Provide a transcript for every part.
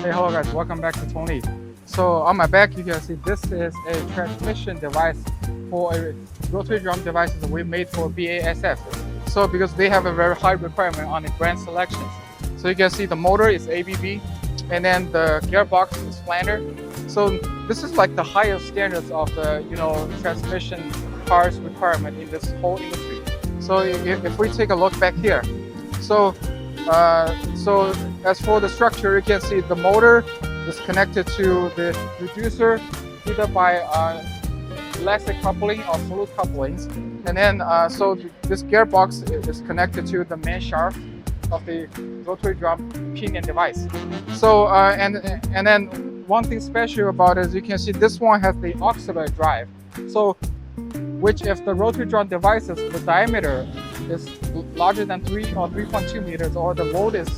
Hey, hello guys, welcome back to Tongli. So on my back, you can see this is a transmission device for a rotary drum devices that we made for BASF. So because they have a very high requirement on the brand selections. So you can see the motor is ABB, and then the gearbox is Flender. So this is like the highest standards of the transmission parts requirement in this whole industry. So if we take a look back here, so as for the structure, you can see the motor is connected to the reducer either by elastic coupling or fluid couplings, and then so this gearbox is connected to the main shaft of the rotary drum pinion device. So and then one thing special about it is you can see this one has the auxiliary drive. So which if the rotary drum devices, the diameter is larger than 3 or 3.2 meters, or the load is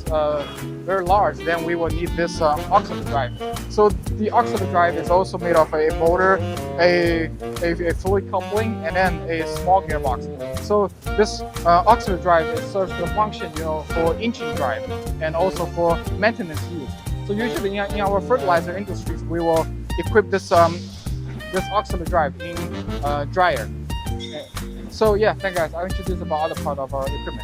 very large, then we will need this auxiliary drive. So the auxiliary drive is also made of a motor, a fluid coupling, and then a small gearbox. So this auxiliary drive serves the function, for engine drive and also for maintenance use. So usually in our fertilizer industries, we will equip this auxiliary drive in dryer. So yeah, thank you guys. I'll introduce about other part of our equipment.